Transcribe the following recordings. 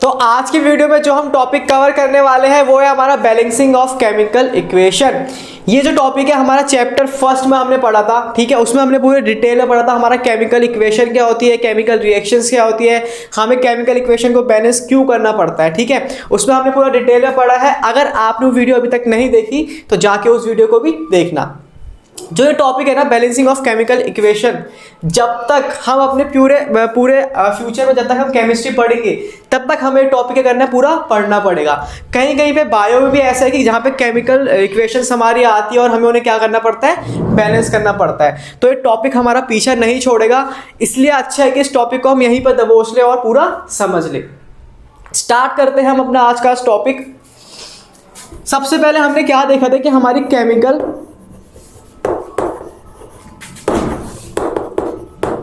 तो आज की वीडियो में जो हम टॉपिक कवर करने वाले हैं वो है हमारा बैलेंसिंग ऑफ केमिकल इक्वेशन। ये जो टॉपिक है हमारा चैप्टर फर्स्ट में हमने पढ़ा था, ठीक है। उसमें हमने पूरे डिटेल में पढ़ा था हमारा केमिकल इक्वेशन क्या होती है, केमिकल रिएक्शंस क्या होती है, हमें केमिकल इक्वेशन को बैलेंस क्यों करना पड़ता है, ठीक है। उसमें हमने पूरा डिटेल में पढ़ा है। अगर आपने वीडियो अभी तक नहीं देखी तो जाके उस वीडियो को भी देखना। जो ये टॉपिक है ना बैलेंसिंग ऑफ केमिकल इक्वेशन, जब तक हम अपने पूरे फ्यूचर में जब तक हम केमिस्ट्री पढ़ेंगे तब तक हमें टॉपिक करना पूरा पढ़ना पड़ेगा। कहीं कहीं पे बायो में भी ऐसा है कि जहाँ पे केमिकल इक्वेशंस हमारी आती है और हमें उन्हें क्या करना पड़ता है, बैलेंस करना पड़ता है। तो ये टॉपिक हमारा पीछे नहीं छोड़ेगा, इसलिए अच्छा है कि इस टॉपिक को हम यहीं पर दबोच लें और पूरा समझ लें। स्टार्ट करते हैं हम अपना आज का टॉपिक। सबसे पहले हमने क्या देखा था कि हमारी केमिकल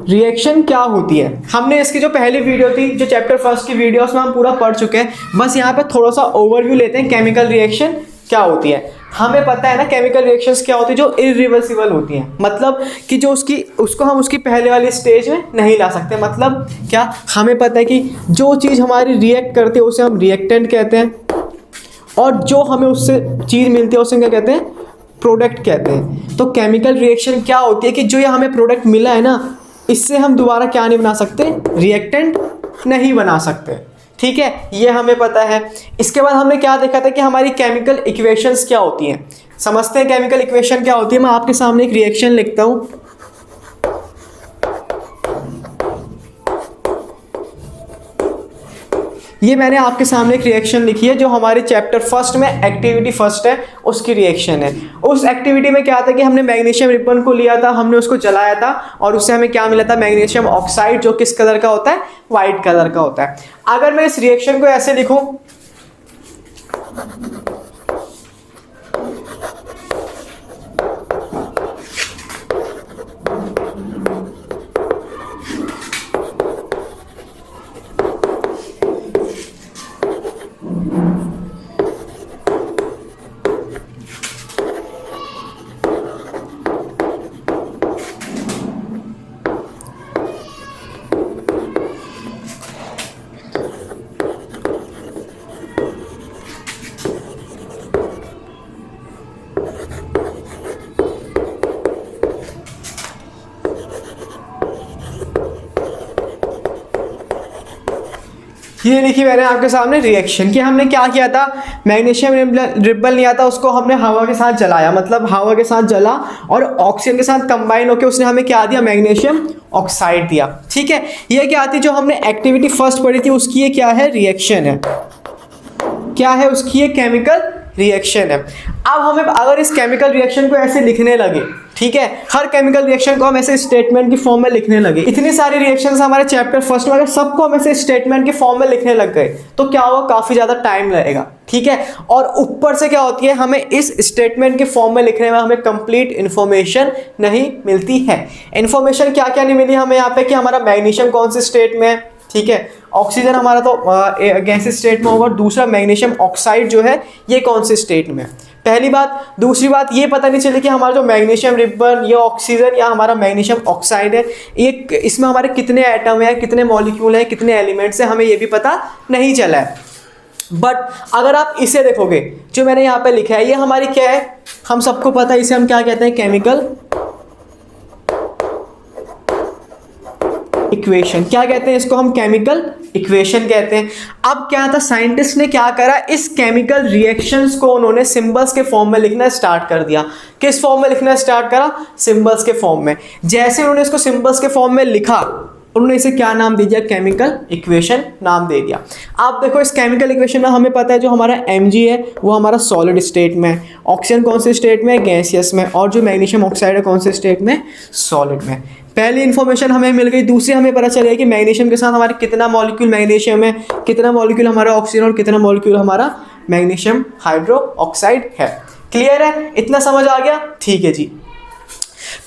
रिएक्शन क्या होती है। हमने इसकी जो पहली वीडियो थी, जो चैप्टर फर्स्ट की वीडियो, उसमें हम पूरा पढ़ चुके हैं। बस यहाँ पे थोड़ा सा ओवरव्यू लेते हैं केमिकल रिएक्शन क्या होती है। हमें पता है ना केमिकल रिएक्शंस क्या होती है, जो इरिवर्सिबल होती हैं, मतलब कि जो उसको हम उसकी पहले वाली स्टेज में नहीं ला सकते। मतलब क्या, हमें पता है कि जो चीज़ हमारी रिएक्ट करती है उसे हम रिएक्टेंट कहते हैं, और जो हमें उससे चीज़ मिलती है उसे क्या कहते हैं, प्रोडक्ट कहते हैं। तो केमिकल रिएक्शन क्या होती है कि जो ये हमें प्रोडक्ट मिला है ना, इससे हम दोबारा क्या नहीं बना सकते, रिएक्टेंट नहीं बना सकते, ठीक है। ये हमें पता है। इसके बाद हमने क्या देखा था कि हमारी केमिकल इक्वेशंस क्या होती हैं। समझते हैं केमिकल इक्वेशन क्या होती है। मैं आपके सामने एक रिएक्शन लिखता हूं। ये मैंने आपके सामने एक रिएक्शन लिखी है जो हमारे चैप्टर फर्स्ट में एक्टिविटी फर्स्ट है, उसकी रिएक्शन है। उस एक्टिविटी में क्या था कि हमने मैग्नीशियम रिबन को लिया था, हमने उसको जलाया था और उससे हमें क्या मिला था, मैग्नीशियम ऑक्साइड, जो किस कलर का होता है, वाइट कलर का होता है। अगर मैं इस रिएक्शन को ऐसे लिखूं, ये लिखी मैंने आपके सामने रिएक्शन कि हमने क्या किया था, मैग्नीशियम रिबन लिया था, उसको हमने हवा के साथ जलाया, मतलब हवा के साथ जला और ऑक्सीजन के साथ कंबाइन होकर उसने हमें क्या दिया, मैग्नीशियम ऑक्साइड दिया, ठीक है। ये क्या आती, जो हमने एक्टिविटी फर्स्ट पढ़ी थी उसकी ये क्या है, रिएक्शन है। क्या है उसकी, ये केमिकल रिएक्शन है। अब हमें अगर इस केमिकल रिएक्शन को ऐसे लिखने लगे, ठीक है, हर केमिकल रिएक्शन को हम ऐसे स्टेटमेंट की फॉर्म में लिखने लगे, इतनी सारी रिएक्शंस हमारे चैप्टर फर्स्ट में, अगर सबको हम ऐसे स्टेटमेंट की फॉर्म में लिखने लग गए तो क्या होगा, काफी ज्यादा टाइम लगेगा, ठीक है। और ऊपर से क्या होती है, हमें इस स्टेटमेंट के फॉर्म में लिखने में हमें कंप्लीट इंफॉर्मेशन नहीं मिलती है। इंफॉर्मेशन क्या क्या नहीं मिली हमें यहाँ पे, कि हमारा मैग्नीशियम कौन से स्टेट में है, ठीक है, ऑक्सीजन हमारा तो गैसीय स्टेट में होगा, और दूसरा मैग्नीशियम ऑक्साइड जो है ये कौन से स्टेट में है, पहली बात। दूसरी बात ये पता नहीं चली कि हमारा जो मैग्नीशियम रिबन, ये ऑक्सीजन या हमारा मैग्नीशियम ऑक्साइड है, ये इसमें हमारे कितने एटम है, कितने मॉलिक्यूल है, कितने एलिमेंट्स है, हमें ये भी पता नहीं चला है। बट अगर आप इसे देखोगे, जो मैंने यहाँ पे लिखा है, ये हमारी क्या है, हम सबको पता है, इसे हम क्या कहते हैं, केमिकल इक्वेशन। क्या कहते हैं इसको, हम केमिकल इक्वेशन कहते हैं। अब क्या था, साइंटिस्ट ने क्या करा, इस केमिकल रिएक्शंस को उन्होंने सिंबल्स के फॉर्म में लिखना स्टार्ट कर दिया। किस फॉर्म में लिखना स्टार्ट करा, सिंबल्स के फॉर्म में। जैसे उन्होंने इसको सिंबल्स के फॉर्म में लिखा, उन्होंने इसे क्या नाम दे दिया, केमिकल इक्वेशन नाम दे दिया। आप देखो इस केमिकल इक्वेशन में हमें पता है जो हमारा Mg है वो हमारा सॉलिड स्टेट में है, ऑक्सीजन कौन से स्टेट में है, गैसियस में, और जो मैग्नीशियम ऑक्साइड है कौन से स्टेट में, सॉलिड में। पहली इन्फॉर्मेशन हमें मिल गई। दूसरी हमें पता चल गया कि मैग्नीशियम के साथ हमारे कितना मॉलिक्यूल मैग्नीशियम है, कितना मॉलिक्यूल हमारा ऑक्सीजन और कितना मॉलिक्यूल हमारा मैग्नीशियम हाइड्रो ऑक्साइड है। क्लियर है, इतना समझ आ गया, ठीक है जी।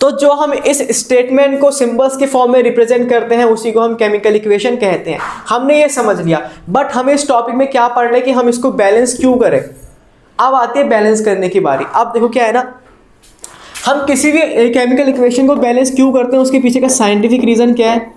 तो जो हम इस स्टेटमेंट को सिंबल्स के फॉर्म में रिप्रेजेंट करते हैं उसी को हम केमिकल इक्वेशन कहते हैं। हमने ये समझ लिया, बट हमें इस टॉपिक में क्या पढ़ना है कि हम इसको बैलेंस क्यों करें। अब आती है बैलेंस करने की बारी। अब देखो क्या है ना, हम किसी भी केमिकल इक्वेशन को बैलेंस क्यों करते हैं, उसके पीछे का साइंटिफिक रीजन क्या है।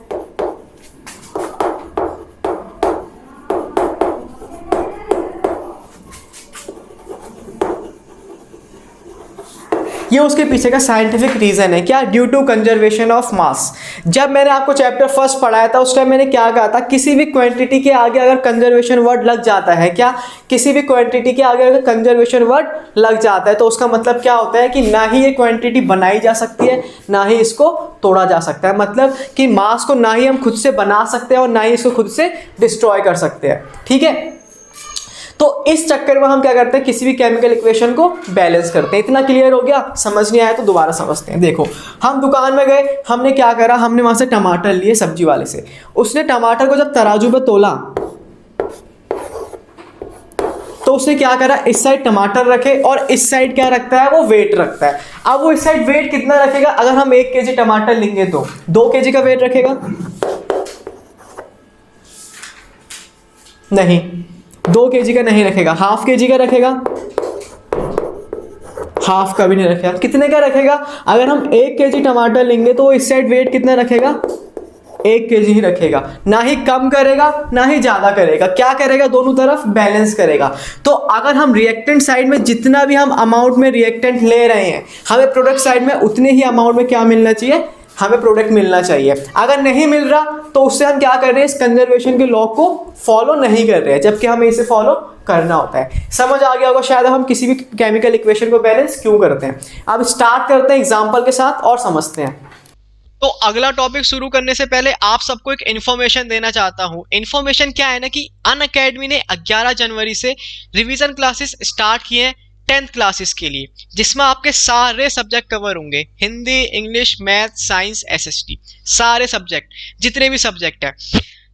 ये उसके पीछे का साइंटिफिक रीजन है। क्या? Due to conservation of mass. जब मैंने आपको चैप्टर फर्स्ट पढ़ाया था उस टाइम मैंने क्या कहा था, किसी भी क्वांटिटी के आगे अगर कंजर्वेशन वर्ड लग जाता है, क्या किसी भी क्वांटिटी के आगे अगर कंजर्वेशन वर्ड लग जाता है तो उसका मतलब क्या होता है कि ना ही ये क्वांटिटी बनाई जा सकती है ना ही इसको तोड़ा जा सकता है। मतलब कि मास को ना ही हम खुद से बना सकते हैं और ना ही इसको खुद से डिस्ट्रॉय कर सकते हैं। ठीक है, तो इस चक्कर में हम क्या करते हैं, किसी भी केमिकल इक्वेशन को बैलेंस करते हैं। इतना क्लियर हो गया? समझ नहीं आया तो दोबारा समझते हैं। देखो, हम दुकान में गए, हमने क्या करा, हमने वहां से टमाटर लिए सब्जी वाले से। उसने टमाटर को जब तराजू पे तोला तो उसने क्या करा, इस साइड टमाटर रखे और इस साइड क्या रखता है, वो वेट रखता है। अब वो इस साइड वेट कितना रखेगा, अगर हम 1 kg टमाटर लेंगे तो 2 kg का वेट रखेगा? नहीं, 2 kg का नहीं रखेगा। हाफ kg का रखेगा? हाफ का भी नहीं रखेगा। कितने का रखेगा? अगर हम 1 kg टमाटर लेंगे तो इस साइड वेट कितना रखेगा, 1 kg ही रखेगा। ना ही कम करेगा ना ही ज्यादा करेगा। क्या करेगा, दोनों तरफ बैलेंस करेगा। तो अगर हम रिएक्टेंट साइड में जितना भी हम अमाउंट में रिएक्टेंट ले रहे हैं, हमें प्रोडक्ट साइड में उतने ही अमाउंट में क्या मिलना चाहिए, हमें प्रोडक्ट मिलना चाहिए। अगर नहीं मिल रहा तो उससे हम क्या कर रहे हैं, इस कंजर्वेशन के लॉ को फॉलो नहीं कर रहे हैं, जबकि हमें इसे फॉलो करना होता है। समझ आ गया होगा शायद हम किसी भी केमिकल इक्वेशन को बैलेंस क्यों करते हैं। अब स्टार्ट करते हैं एग्जांपल के साथ और समझते हैं। तो अगला टॉपिक शुरू करने से पहले आप सबको एक इन्फॉर्मेशन देना चाहता हूं। इन्फॉर्मेशन क्या है ना कि अनअकैडमी ने 11 जनवरी से रिवीजन क्लासेस स्टार्ट किए हैं 10th क्लासेस के लिए, जिसमें आपके सारे सब्जेक्ट कवर होंगे, Hindi, English, math, science, SST, सारे सब्जेक्ट, जितने भी सब्जेक्ट हैं।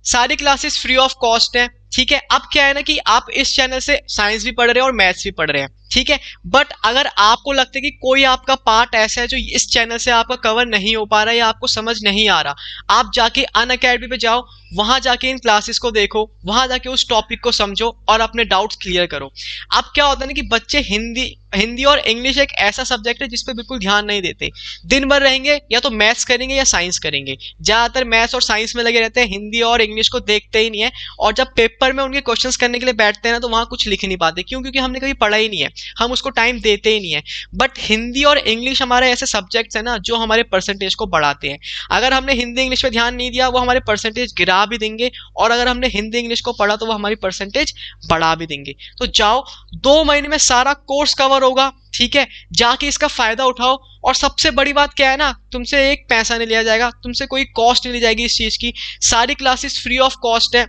सारी क्लासेस फ्री ऑफ कॉस्ट है। ठीक है, अब क्या है ना कि आप इस चैनल से साइंस भी पढ़ रहे हैं और मैथ्स भी पढ़ रहे हैं। ठीक है, बट अगर आपको लगता है कि कोई आपका पार्ट ऐसा है जो इस चैनल से आपका कवर नहीं हो पा रहा है या आपको समझ नहीं आ रहा, आप जाके अनअकैडमी पे जाओ, वहां जाके इन क्लासेस को देखो, वहां जाके उस टॉपिक को समझो और अपने डाउट्स क्लियर करो। अब क्या होता है ना कि बच्चे हिंदी और इंग्लिश एक ऐसा सब्जेक्ट है जिसपे बिल्कुल ध्यान नहीं देते। दिन भर रहेंगे या तो मैथ्स करेंगे या साइंस करेंगे, ज्यादातर मैथ्स और साइंस में लगे रहते हैं, हिंदी और इंग्लिश को देखते ही नहीं है। और जब पेपर में उनके क्वेश्चंस करने के लिए बैठते हैं ना तो वहां कुछ लिख नहीं पाते। क्यों? क्योंकि हमने कभी पढ़ा ही नहीं है, हम उसको टाइम देते ही नहीं है। बट हिंदी और इंग्लिश हमारे ऐसे सब्जेक्ट्स हैं ना जो हमारे परसेंटेज को बढ़ाते हैं। अगर हमने हिंदी इंग्लिश पे ध्यान नहीं दिया वो हमारे परसेंटेज गिरा भी देंगे, और अगर हमने हिंदी इंग्लिश को पढ़ा तो वो हमारी परसेंटेज बढ़ा भी देंगे। तो जाओ, 2 महीने में सारा कोर्स कवर होगा। ठीक है, जाके इसका फायदा उठाओ। और सबसे बड़ी बात क्या है ना, तुमसे एक पैसा नहीं लिया जाएगा, तुमसे कोई कॉस्ट नहीं ली जाएगी इस चीज की। सारी क्लासेस फ्री ऑफ कॉस्ट है।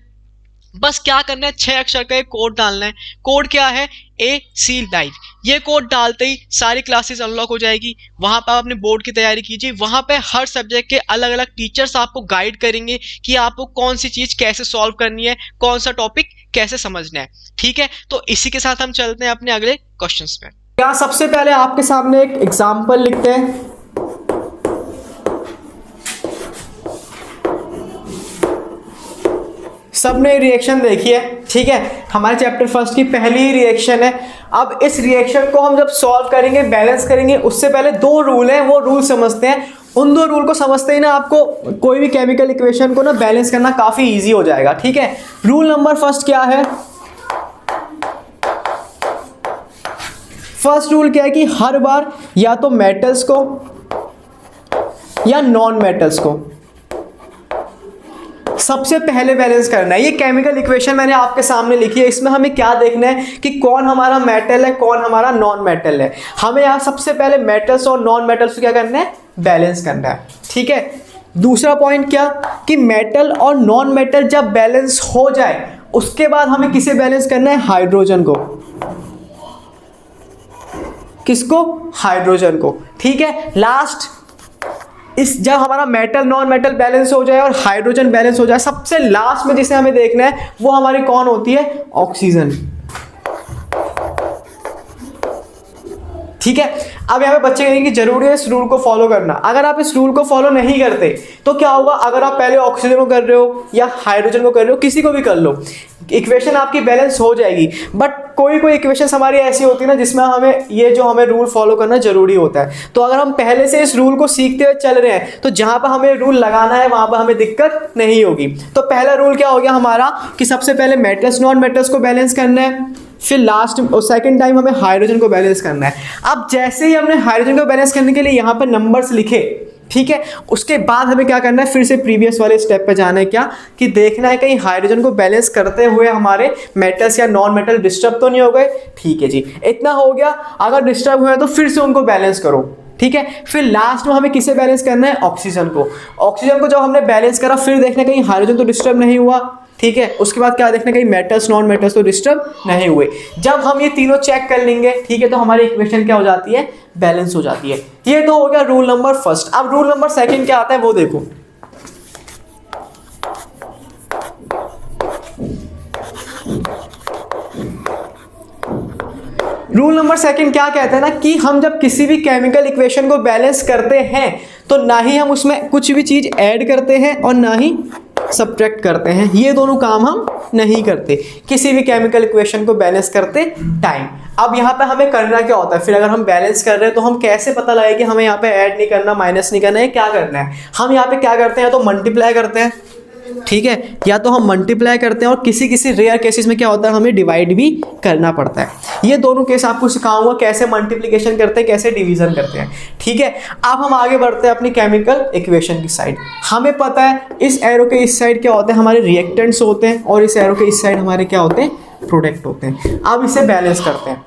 बस क्या करना है, 6 अक्षर का एक कोड डालना है। कोड क्या है, AC लाइव। ये कोड डालते ही सारी क्लासेस अनलॉक हो जाएगी। वहां पर आप अपने बोर्ड की तैयारी कीजिए। वहां पे हर सब्जेक्ट के अलग अलग टीचर्स आपको गाइड करेंगे कि आपको कौन सी चीज कैसे सॉल्व करनी है, कौन सा टॉपिक कैसे समझना है। ठीक है, तो इसी के साथ हम चलते हैं अपने अगले क्वेश्चंस पे। क्या सबसे पहले आपके सामने एक एग्जाम्पल लिखते हैं। सबने रिएक्शन देखी है, ठीक है, हमारे चैप्टर फर्स्ट की पहली ही रिएक्शन है। अब इस रिएक्शन को हम जब सॉल्व करेंगे, बैलेंस करेंगे, उससे पहले 2 रूल हैं, वो रूल समझते हैं। उन 2 रूल को समझते ही ना आपको कोई भी केमिकल इक्वेशन को ना बैलेंस करना काफी इजी हो जाएगा। ठीक है, रूल नंबर फर्स्ट क्या है, फर्स्ट रूल क्या है कि हर बार या तो मेटल्स को या नॉन मेटल्स को सबसे पहले बैलेंस करना है। ये केमिकल इक्वेशन मैंने आपके सामने लिखी है, इसमें हमें क्या देखना है कि कौन हमारा मेटल है कौन हमारा नॉन मेटल है। हमें यहाँ सबसे पहले मेटल्स और नॉन मेटल्स को क्या करना है, बैलेंस करना है। ठीक है, दूसरा पॉइंट क्या कि मेटल और नॉन मेटल जब बैलेंस हो जाए उसके बाद हमें किसे बैलेंस करना है, हाइड्रोजन को। किसको, हाइड्रोजन को। ठीक है, लास्ट इस जब हमारा मेटल नॉन मेटल बैलेंस हो जाए और हाइड्रोजन बैलेंस हो जाए, सबसे लास्ट में जिसे हमें देखना है वो हमारी कौन होती है, ऑक्सीजन। ठीक है, अब यहाँ पे बच्चे कहेंगे कि जरूरी है इस रूल को फॉलो करना। अगर आप इस रूल को फॉलो नहीं करते तो क्या होगा, अगर आप पहले ऑक्सीजन को कर रहे हो या हाइड्रोजन को कर रहे हो, किसी को भी कर लो, इक्वेशन आपकी बैलेंस हो जाएगी। बट कोई कोई इक्वेशंस हमारी ऐसी होती है ना जिसमें हमें ये जो हमें रूल फॉलो करना जरूरी होता है। तो अगर हम पहले से इस रूल को सीखते हुए चल रहे हैं तो जहां पर हमें रूल लगाना है वहां पर हमें दिक्कत नहीं होगी। तो पहला रूल क्या हो गया हमारा कि सबसे पहले मेटल्स नॉन मेटल्स को बैलेंस करना है, फिर लास्ट और सेकंड टाइम हमें हाइड्रोजन को बैलेंस करना है। अब जैसे ही हमने हाइड्रोजन को बैलेंस करने के लिए यहाँ पर नंबर्स लिखे, ठीक है, उसके बाद हमें क्या करना है, फिर से प्रीवियस वाले स्टेप पे जाना है, क्या कि देखना है कहीं हाइड्रोजन को बैलेंस करते हुए हमारे मेटल्स या नॉन मेटल डिस्टर्ब तो नहीं हो गए। ठीक है जी, इतना हो गया। अगर डिस्टर्ब हुए तो फिर से उनको बैलेंस करो, ठीक है। फिर लास्ट में हमें किसे बैलेंस करना है, ऑक्सीजन को। ऑक्सीजन को जब हमने बैलेंस करा फिर देखना कहीं हाइड्रोजन तो डिस्टर्ब नहीं हुआ, ठीक है। उसके बाद क्या देखना कहीं मेटल्स नॉन मेटल्स तो डिस्टर्ब नहीं हुए। जब हम ये तीनों चेक कर लेंगे, ठीक है, तो हमारी इक्वेशन क्या हो जाती है, बैलेंस हो जाती है। ये तो हो गया रूल नंबर फर्स्ट। अब रूल नंबर सेकंड क्या आता है वो देखो। रूल नंबर सेकंड क्या कहता है ना कि हम जब किसी भी केमिकल इक्वेशन को बैलेंस करते हैं तो ना ही हम उसमें कुछ भी चीज ऐड करते हैं और ना ही सब्ट्रैक्ट करते हैं। ये दोनों काम हम नहीं करते किसी भी केमिकल इक्वेशन को बैलेंस करते टाइम। अब यहाँ पे हमें करना क्या होता है, फिर अगर हम बैलेंस कर रहे हैं तो हम कैसे पता लगे कि हमें यहाँ पे ऐड नहीं करना, माइनस नहीं करना है, क्या करना है। हम यहाँ पे क्या करते हैं, तो मल्टीप्लाई करते हैं, ठीक है, या तो हम मल्टीप्लाई करते हैं और किसी किसी रेयर केसेस में क्या होता है हमें डिवाइड भी करना पड़ता है। ये दोनों केस आपको सिखाऊंगा कैसे मल्टीप्लिकेशन करते हैं, कैसे डिवीजन करते हैं, ठीक है। अब हम आगे बढ़ते हैं अपनी केमिकल इक्वेशन की साइड। हमें पता है इस एरो के इस साइड क्या होते हैं, हमारे रिएक्टेंट्स होते हैं और इस एरो के इस साइड हमारे क्या होते हैं, प्रोडक्ट होते हैं। अब इसे बैलेंस करते हैं।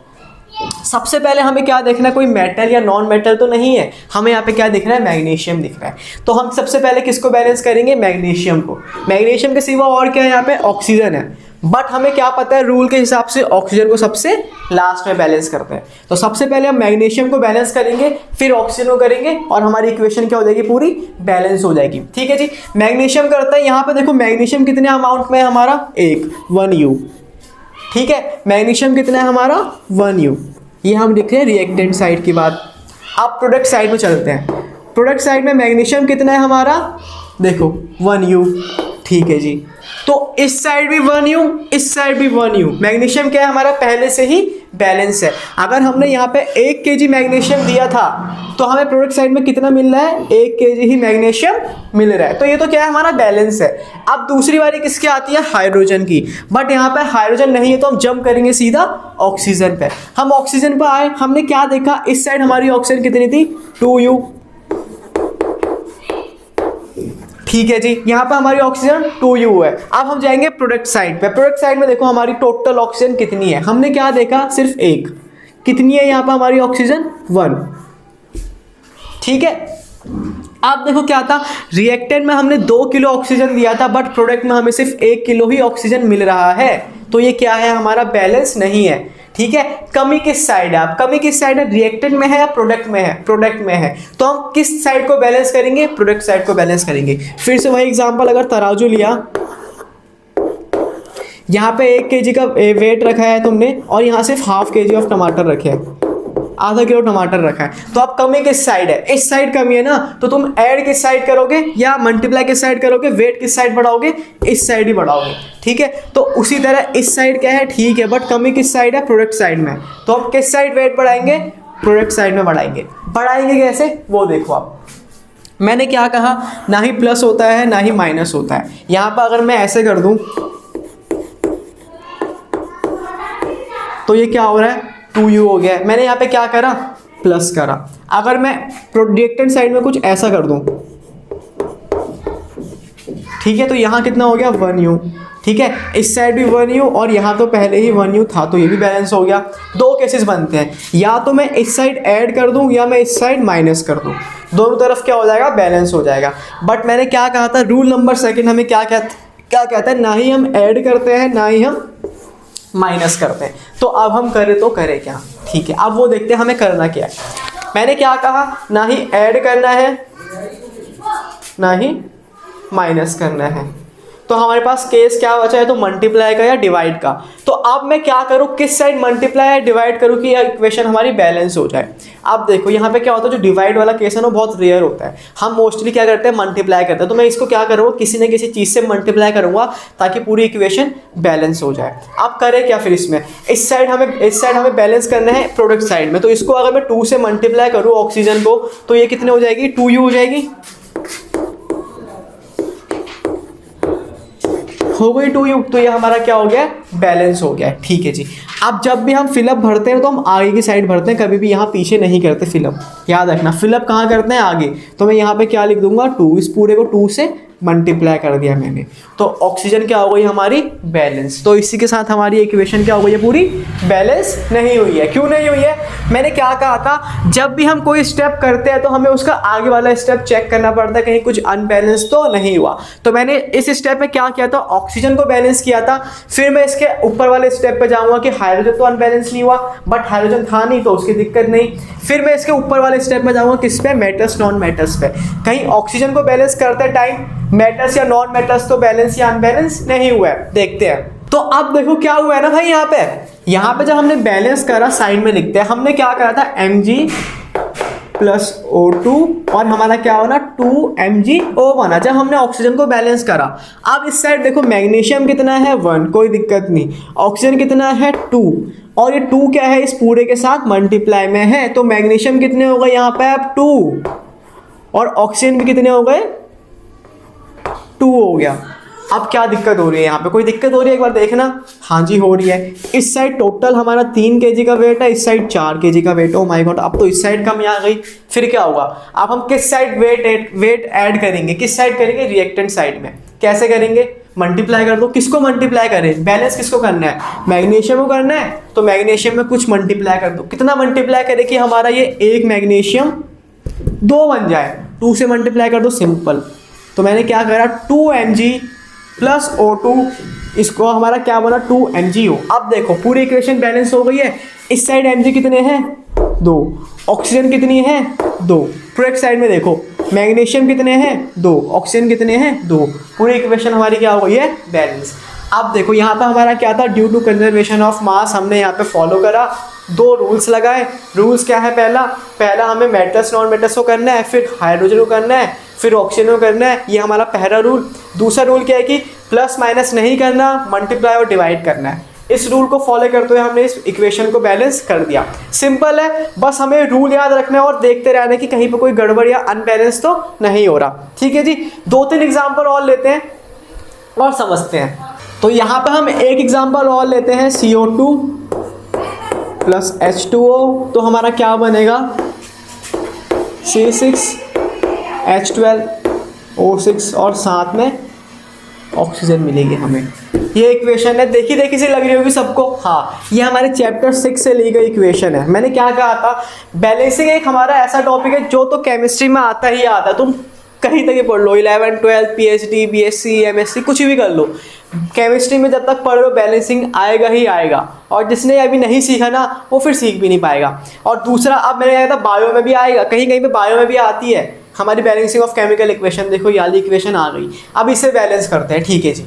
सबसे पहले हमें क्या देखना है, कोई मेटल या नॉन मेटल तो नहीं है, हमें यहाँ पे क्या दिख रहा है, मैग्नीशियम दिख रहा है। तो हम सबसे पहले किसको बैलेंस करेंगे, मैग्नीशियम को। मैग्नीशियम के सिवा और क्या है, यहाँ पे ऑक्सीजन है। बट हमें क्या पता है रूल के हिसाब से ऑक्सीजन को सबसे लास्ट में बैलेंस करते हैं। तो सबसे पहले हम मैग्नीशियम को बैलेंस करेंगे, फिर ऑक्सीजन को करेंगे और हमारी इक्वेशन क्या हो जाएगी, पूरी बैलेंस हो जाएगी, ठीक है जी। मैग्नीशियम करते हैं, यहाँ पे देखो मैग्नीशियम कितने अमाउंट में है हमारा, 1 U, ठीक है। मैग्नीशियम कितना है हमारा, 1 U। ये हम लिख रहे हैं रिएक्टेंट साइड की बात। अब प्रोडक्ट साइड में चलते हैं। प्रोडक्ट साइड में मैग्नीशियम कितना है हमारा, देखो 1 U, ठीक है जी। तो इस साइड भी 1 U, इस साइड भी 1 U। मैग्नीशियम क्या है हमारा, पहले से ही बैलेंस है। अगर हमने यहाँ पे 1 kg मैग्नीशियम दिया था तो हमें प्रोडक्ट साइड में कितना मिल रहा है, 1 kg ही मैग्नीशियम मिल रहा है। तो ये तो क्या है, हमारा बैलेंस है। अब दूसरी बारी किसकी आती है, हाइड्रोजन की। बट यहाँ पे हाइड्रोजन नहीं है तो हम जंप करेंगे सीधा ऑक्सीजन पे। हम ऑक्सीजन पे आए, हमने क्या देखा, इस साइड हमारी ऑक्सीजन कितनी थी, 2 U, ठीक है जी। यहाँ पे हमारी ऑक्सीजन 2 U है। अब हम जाएंगे प्रोडक्ट साइड पे। प्रोडक्ट साइड में देखो हमारी टोटल ऑक्सीजन कितनी है, हमने क्या देखा, सिर्फ 1। कितनी है यहाँ पे हमारी ऑक्सीजन, 1, ठीक है। अब देखो क्या था, रिएक्टेंट में हमने 2 किलो ऑक्सीजन दिया था बट प्रोडक्ट में हमें सिर्फ 1 किलो ही ऑक्सीजन मिल रहा है। तो ये क्या है, हमारा बैलेंस नहीं है, ठीक है। कमी किस साइड है, आप कमी किस साइड है, रिएक्टेंट में है या प्रोडक्ट में है, प्रोडक्ट में है। तो हम किस साइड को बैलेंस करेंगे, प्रोडक्ट साइड को बैलेंस करेंगे। फिर से वही एग्जांपल, अगर तराजू लिया, यहाँ पे 1 kg का वेट रखा है तुमने और यहाँ सिर्फ ½ kg ऑफ टमाटर रखे हैं, आधा किलो टमाटर रखा है। तो अब कमी किस साइड है, इस साइड कमी है ना, तो तुम ऐड किस साइड करोगे या मल्टीप्लाई किस साइड करोगे, वेट किस साइड बढ़ाओगे, इस साइड ही बढ़ाओगे, ठीक है। तो उसी तरह इस साइड क्या है, ठीक है, बट कमी किस साइड है, प्रोडक्ट साइड में। तो हम किस साइड वेट बढ़ाएंगे, प्रोडक्ट साइड में बढ़ाएंगे। बढ़ाएंगे कैसे, वो देखो। आप मैंने क्या कहा, ना ही प्लस होता है ना ही माइनस होता है। यहाँ पर अगर मैं ऐसे कर दूं तो ये क्या हो रहा है, 2 U हो गया है। मैंने यहाँ पे क्या करा, प्लस करा। अगर मैं रिएक्टेंट साइड में कुछ ऐसा कर दूं, ठीक है, तो यहाँ कितना हो गया, 1 U, ठीक है। इस साइड भी 1 U और यहाँ तो पहले ही 1 U था तो ये भी बैलेंस हो गया। 2 केसेस बनते हैं, या तो मैं इस साइड ऐड कर दूं या मैं इस साइड माइनस कर दूं, दोनों तरफ क्या हो जाएगा, बैलेंस हो जाएगा। बट मैंने क्या कहा था, रूल नंबर सेकंड हमें क्या कहता है, ना ही हम ऐड करते हैं ना ही हम माइनस करते हैं। तो अब हम करें तो करें क्या, ठीक है। अब वो देखते हैं हमें करना क्या है। मैंने क्या कहा, ना ही ऐड करना है ना ही माइनस करना है। तो हमारे पास केस क्या बचा है, तो मल्टीप्लाई का या डिवाइड का। तो अब मैं क्या करूँ, किस साइड मल्टीप्लाई या डिवाइड करूँ कि यह इक्वेशन हमारी बैलेंस हो जाए। अब देखो यहाँ पे क्या होता है, जो डिवाइड वाला केस है ना बहुत रेयर होता है, हम मोस्टली क्या करते हैं मल्टीप्लाई करते हैं। तो मैं इसको क्या करूँगा, किसी न किसी चीज़ से मल्टीप्लाई करूँगा ताकि पूरी इक्वेशन बैलेंस हो जाए। अब करें क्या फिर इसमें, इस साइड हमें बैलेंस करना है प्रोडक्ट साइड में। तो इसको अगर मैं 2 से मल्टीप्लाई करूँ ऑक्सीजन को, तो ये कितने हो जाएगी, 2U हो जाएगी, हो गई 2U। तो ये हमारा क्या हो गया, बैलेंस हो गया। ठीक है जी। अब जब भी हम फिलअप भरते हैं तो हम आगे की साइड भरते हैं, कभी भी यहाँ पीछे नहीं करते फिलअप, याद रखना। फिलअप कहाँ करते हैं, आगे। तो मैं यहाँ पे क्या लिख दूंगा, 2, इस पूरे को 2 से मल्टीप्लाई कर दिया मैंने, तो ऑक्सीजन क्या हो गई हमारी, बैलेंस। तो इसी के साथ हमारी इक्वेशन क्या हो गई है, पूरी बैलेंस नहीं हुई है। क्यों नहीं हुई है, मैंने क्या कहा था, जब भी हम कोई स्टेप करते हैं तो हमें उसका आगे वाला स्टेप चेक करना पड़ता है, कहीं कुछ अनबैलेंस तो नहीं हुआ। तो मैंने इस स्टेप में क्या किया था, ऑक्सीजन को बैलेंस किया था। फिर मैं इसके ऊपर वाले स्टेप पे जाऊंगा कि हाइड्रोजन तो अनबैलेंस नहीं हुआ, बट हाइड्रोजन था नहीं तो उसकी दिक्कत नहीं। फिर मैं इसके ऊपर वाले स्टेप में जाऊंगा, किस पे, मेटल्स नॉन मेटल्स पे। कहीं ऑक्सीजन को बैलेंस करते टाइम मेटल्स या नॉन मेटल्स तो बैलेंस या अनबैलेंस नहीं हुआ है, देखते हैं। तो अब देखो क्या हुआ है ना भाई, यहाँ पे जब हमने बैलेंस करा, साइड में लिखते हैं, हमने क्या करा था, Mg प्लस O2 और हमारा क्या होना 2MgO बना, जब हमने ऑक्सीजन को बैलेंस करा। अब इस साइड देखो, मैग्नीशियम कितना है 1, कोई दिक्कत नहीं। ऑक्सीजन कितना है 2, और ये 2 क्या है, इस पूरे के साथ मल्टीप्लाई में है। तो मैग्नीशियम कितने हो गए यहाँ पे अब 2, और ऑक्सीजन भी कितने हो गए 2 हो गया। अब क्या दिक्कत हो रही है, यहाँ पे कोई दिक्कत हो रही है, एक बार देखना। हाँ जी हो रही है। इस साइड टोटल हमारा 3 kg का वेट है, इस साइड 4 kg का वेट। ओ माय गॉड, अब तो इस साइड कम आ गई। फिर क्या होगा, अब हम किस साइड वेट ऐड करेंगे, किस साइड करेंगे, रिएक्टेंट साइड में। कैसे करेंगे, मल्टीप्लाई कर दो। किसको मल्टीप्लाई करें, बैलेंस किसको करना है, मैग्नीशियम को करना है, तो मैग्नीशियम में कुछ मल्टीप्लाई कर दो। कितना मल्टीप्लाई करें कि हमारा ये 1 मैग्नीशियम 2 बन जाए, 2 से मल्टीप्लाई कर दो, सिंपल। तो मैंने क्या करा, 2Mg प्लस O2, इसको हमारा क्या बना 2MgO। अब देखो पूरी इक्वेशन बैलेंस हो गई है। इस साइड Mg कितने हैं 2, ऑक्सीजन कितनी है 2। प्रोडक्ट साइड में देखो, मैग्नीशियम कितने हैं 2, ऑक्सीजन कितने हैं 2। पूरी इक्वेशन हमारी क्या हो गई है, बैलेंस। अब देखो यहाँ पे हमारा क्या था, due to conservation of mass, हमने यहाँ पे फॉलो करा, 2 रूल्स लगाए। रूल्स क्या है, पहला हमें मेटल्स नॉन मेटल्स को करना है, फिर हाइड्रोजन को करना है, फिर ऑक्सीजन को करना है, ये हमारा पहला रूल। दूसरा रूल क्या है कि प्लस माइनस नहीं करना, मल्टीप्लाई और डिवाइड करना है। इस रूल को फॉलो करते हुए हमने इस इक्वेशन को बैलेंस कर दिया। सिंपल है, बस हमें रूल याद रखना है और देखते रहना है कि कहीं पे कोई गड़बड़ या अनबैलेंस तो नहीं हो रहा। ठीक है जी, 2-3 एग्जाम्पल और लेते हैं और समझते हैं। तो यहाँ पे हम एक एग्जाम्पल और लेते हैं, CO2 प्लस H2O, तो हमारा क्या बनेगा C6H12O6 और साथ में ऑक्सीजन मिलेगी हमें। ये इक्वेशन है, देखी सी लग रही होगी सबको। हाँ, ये हमारे चैप्टर 6 से ली गई इक्वेशन है। मैंने क्या कहा था, बैलेंसिंग एक हमारा ऐसा टॉपिक है जो तो केमिस्ट्री में आता ही आता है, तुम कहीं तक ही पढ़ लो, 11, 12, PhD, BSc, MSc कुछ भी कर लो, केमिस्ट्री में जब तक पढ़ लो बैलेंसिंग आएगा ही आएगा। और जिसने अभी नहीं सीखा ना, वो फिर सीख भी नहीं पाएगा। और दूसरा, अब मैंने कहा था बायो में भी आएगा, कहीं कहीं पे बायो में भी आती है हमारी बैलेंसिंग ऑफ केमिकल इक्वेशन। देखो ये वाली इक्वेशन आ गई। अब इसे बैलेंस करते हैं, ठीक है जी।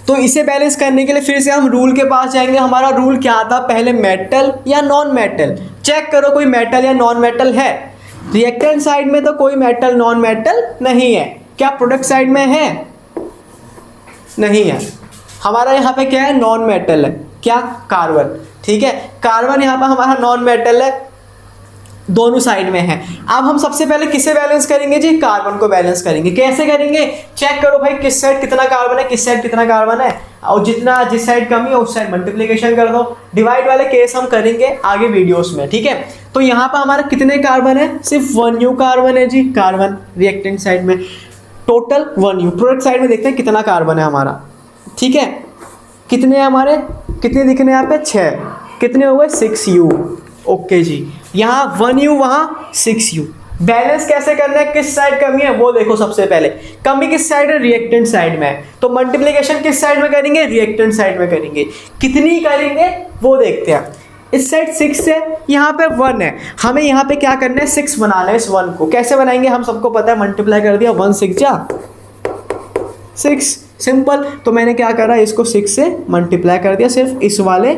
तो इसे बैलेंस करने के लिए फिर से हम रूल के पास जाएंगे। हमारा रूल क्या था, पहले मेटल या नॉन मेटल चेक करो, कोई मेटल या नॉन मेटल है। रिएक्टेंट साइड में तो कोई मेटल नॉन मेटल नहीं है। क्या प्रोडक्ट साइड में है, नहीं है। हमारा यहाँ पे क्या है, नॉन मेटल है, क्या, कार्बन। ठीक है, कार्बन यहाँ पे हमारा नॉन मेटल है, दोनों साइड में है। अब हम सबसे पहले किसे बैलेंस करेंगे जी, कार्बन को बैलेंस करेंगे। कैसे करेंगे, चेक करो भाई किस साइड कितना कार्बन है, किस साइड कितना कार्बन है, और जितना जिस साइड कमी है उस साइड मल्टीप्लिकेशन कर दो। डिवाइड वाले केस हम करेंगे आगे वीडियोस में, ठीक है। तो यहाँ पर हमारा कितने कार्बन है, सिर्फ 1U कार्बन है जी, कार्बन रिएक्टेंट साइड में टोटल 1U। प्रोडक्ट साइड में देखते हैं कितना कार्बन है हमारा, ठीक है। कितने हमारे, कितने दिखने यहाँ पे 6, कितने हो गए 6U। ओके जी, यहाँ 1U वहाँ 6U। बैलेंस कैसे करना है, किस साइड कमी है वो देखो। सबसे पहले कमी किस साइड है, रिएक्टेंट साइड में है, तो मल्टीप्लिकेशन किस साइड में करेंगे, रिएक्टेंट साइड में करेंगे। कितनी करेंगे वो देखते हैं। इस साइड 6 है, यहाँ पे 1 है, हमें यहाँ पे क्या करना है 6 बनाना है। इस 1 को कैसे बनाएंगे हम सबको पता है, मल्टीप्लाई कर दिया, 1 6 जा 6, सिंपल। तो मैंने क्या करा, इसको 6 से मल्टीप्लाई कर दिया सिर्फ इस वाले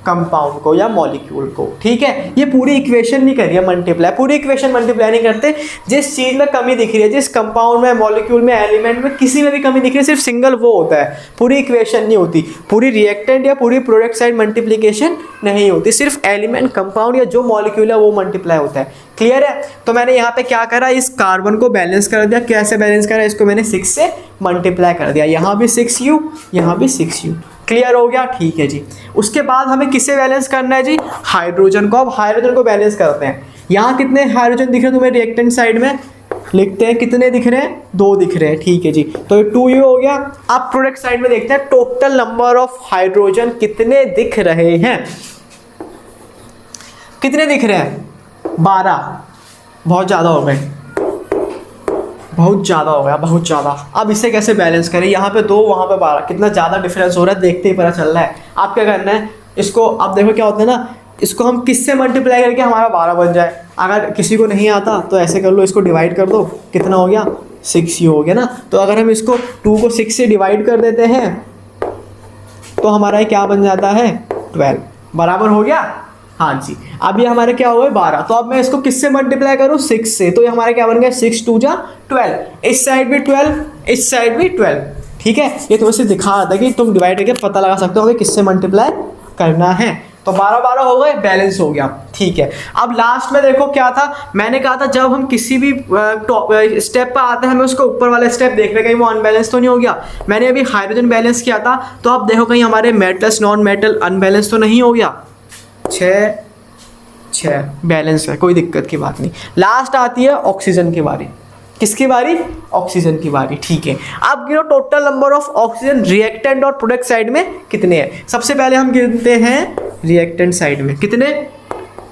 कंपाउंड को या मॉलिक्यूल को, ठीक है। ये पूरी इक्वेशन नहीं करिए मल्टीप्लाई, पूरी इक्वेशन मल्टीप्लाई नहीं करते। जिस चीज़ में कमी दिख रही है, जिस कंपाउंड में, मॉलिक्यूल में, एलिमेंट में, किसी में भी कमी दिख रही है, सिर्फ सिंगल वो होता है, पूरी इक्वेशन नहीं होती। पूरी रिएक्टेंट या पूरी प्रोडक्ट साइड मल्टीप्लीकेशन नहीं होती, सिर्फ एलिमेंट, कंपाउंड या जो मॉलिक्यूल है वो मल्टीप्लाई होता है। क्लियर है। तो मैंने यहाँ पे क्या करा, इस कार्बन को बैलेंस कर दिया। कैसे बैलेंस करा, इसको मैंने 6 से मल्टीप्लाई कर दिया। यहाँ भी 6u, यहाँ भी 6u। क्लियर हो गया, ठीक है जी। उसके बाद हमें किससे बैलेंस करना है जी, हाइड्रोजन को। अब हाइड्रोजन को बैलेंस करते हैं। यहाँ कितने हाइड्रोजन दिख रहे हैं तुम्हें रिएक्टेंट साइड में, लिखते हैं कितने दिख रहे हैं, 2 दिख रहे हैं, ठीक है जी। तो ये 2u हो गया। अब प्रोडक्ट साइड में देखते हैं टोटल नंबर ऑफ हाइड्रोजन कितने दिख रहे हैं। कितने दिख रहे हैं, 12। बहुत ज़्यादा हो गए, बहुत ज़्यादा हो गया, बहुत ज़्यादा। अब इसे कैसे बैलेंस करें, यहाँ पे 2, वहाँ पे 12, कितना ज़्यादा डिफरेंस हो रहा है देखते ही पता चल रहा है। आप क्या करना है, इसको अब देखो क्या होता है ना, इसको हम किससे मल्टीप्लाई करके हमारा 12 बन जाए। अगर किसी को नहीं आता तो ऐसे कर लो, इसको डिवाइड कर दो, कितना हो गया, 6u हो गया ना। तो अगर हम इसको 2 को 6 से डिवाइड कर देते हैं तो हमारा क्या बन जाता है, 12। बराबर हो गया, हाँ जी। अब ये हमारे क्या हो गए, 12। तो अब मैं इसको किससे मल्टीप्लाई करूँ, 6 से। तो ये हमारे क्या बन गया, 6 2 जा 12। इस साइड भी 12, इस साइड भी 12, ठीक है। ये तुम्हें सिर्फ दिखा रहा था कि तुम डिवाइड करके पता लगा सकते हो कि किससे मल्टीप्लाई करना है। तो 12 हो गए, बैलेंस हो गया, ठीक है। अब लास्ट में देखो क्या था, मैंने कहा था जब हम किसी भी स्टेप पर आते हैं हमें उसको ऊपर वाला स्टेप देखना, कहीं वो अनबैलेंस तो नहीं हो गया। मैंने अभी हाइड्रोजन बैलेंस किया था, तो अब देखो कहीं हमारे मेटल्स नॉन मेटल अनबैलेंस तो नहीं हो गया। 6 बैलेंस है, कोई दिक्कत की बात नहीं। लास्ट आती है ऑक्सीजन की बारी। किसकी बारी, ऑक्सीजन की बारी, ठीक है। अब गिनो total number of oxygen reactant और प्रोडक्ट साइड में कितने हैं। सबसे पहले हम गिनते हैं रिएक्टेंट साइड में कितने,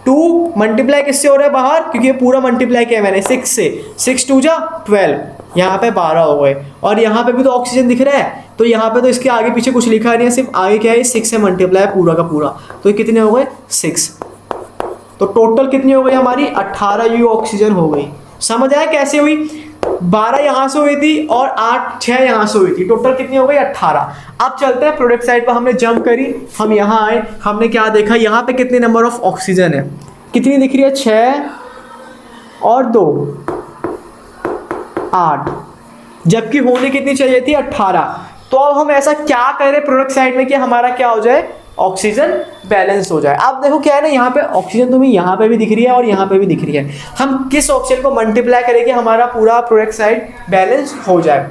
2 मल्टीप्लाई किससे हो रहा है बाहर, क्योंकि ये पूरा मल्टीप्लाई किया मैंने 6 से, 6 2 जा 12, यहाँ पे 12 हो गए। और यहाँ पे भी तो ऑक्सीजन दिख रहा है, तो यहाँ पे तो इसके आगे पीछे कुछ लिखा नहीं है, सिर्फ आगे क्या है, 6 से मल्टीप्लाई पूरा का पूरा। तो ये कितने हो गए, 6। तो टोटल कितनी हो गई हमारी, 18u ऑक्सीजन हो गई। समझ आया कैसे हुई, 12 यहाँ से हुई थी और 6 यहाँ से हुई थी, टोटल कितनी हो गई, 18। अब चलते हैं प्रोडक्ट साइड पर, हमने जंप करी, हम यहाँ आए, हमने क्या देखा, यहाँ पे कितने नंबर ऑफ ऑक्सीजन है, कितनी दिख रही है, 6 और 2 8, जबकि होने कितनी चाहिए थी, 18। तो अब हम ऐसा क्या करें प्रोडक्ट साइड में कि हमारा क्या हो जाए, ऑक्सीजन बैलेंस हो जाए। अब देखो क्या है ना, यहाँ पे ऑक्सीजन तुम्हें यहाँ पे भी दिख रही है और यहाँ पे भी दिख रही है। हम किस ऑक्सीजन को मल्टीप्लाई करेंगे हमारा पूरा प्रोडक्ट साइड बैलेंस हो जाए।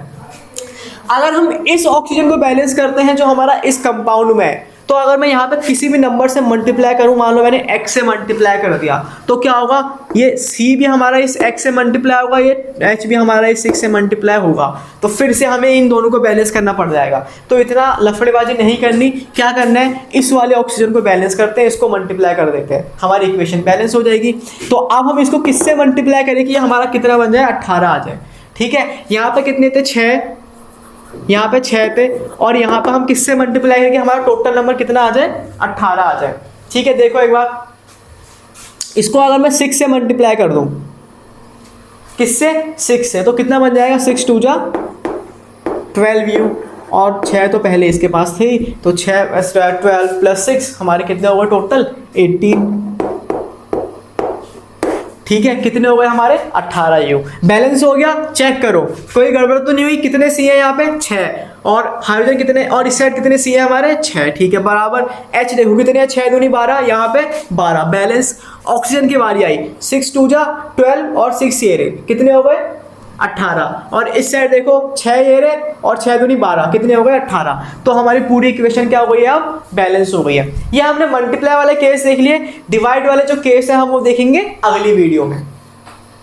अगर हम इस ऑक्सीजन को बैलेंस करते हैं जो हमारा इस कंपाउंड में है, तो अगर मैं यहाँ पे किसी भी नंबर से मल्टीप्लाई करूँ, मान लो मैंने x से मल्टीप्लाई कर दिया, तो क्या होगा, ये C भी हमारा इस x से मल्टीप्लाई होगा, ये H भी हमारा इस 6 से मल्टीप्लाई होगा। तो फिर से हमें इन दोनों को बैलेंस करना पड़ जाएगा। तो इतना लफड़ेबाजी नहीं करनी, क्या करना है, इस वाले ऑक्सीजन को बैलेंस करते हैं, इसको मल्टीप्लाई कर देते हैं, हमारी इक्वेशन बैलेंस हो जाएगी। तो अब हम इसको किससे मल्टीप्लाई करें कि हमारा कितना बन जाए, 18 आ जाए, ठीक है। यहाँ पे कितने थे, 6, यहाँ पे 6 पे, और यहाँ पे हम किससे मल्टीप्लाई करेंगे हमारा टोटल नंबर कितना आ जाए, 18 आ जाए, ठीक है। देखो एक बार, इसको अगर मैं 6 से मल्टीप्लाई कर दूँ, किससे, 6 से, तो कितना बन जाएगा, 6 2 जा 12u, और 6 तो पहले इसके पास थी, तो 6 12 प्लस 6 हमारे कितने हो गए टोटल, 18, ठीक है। कितने हो गए हमारे, 18u। बैलेंस हो गया, चेक करो कोई गड़बड़ तो नहीं हुई। कितने सी है यहाँ पे, 6, और हाइड्रोजन कितने, और इस साइड कितने सी है हमारे, 6, ठीक है। बराबर H देखो कितने हैं, 6 दूनी 12, यहाँ पे 12, बैलेंस। ऑक्सीजन की बारी आई, 6 2 जा 12 और 6 ये रहे, कितने हो गए, 18, और इस साइड देखो 6 ये रहे और 6 दूनी 12, कितने हो गए, 18। तो हमारी पूरी इक्वेशन क्या हो गई है, अब बैलेंस हो गई है। ये हमने मल्टीप्लाई वाले केस देख लिए, डिवाइड वाले जो केस है हम वो देखेंगे अगली वीडियो में।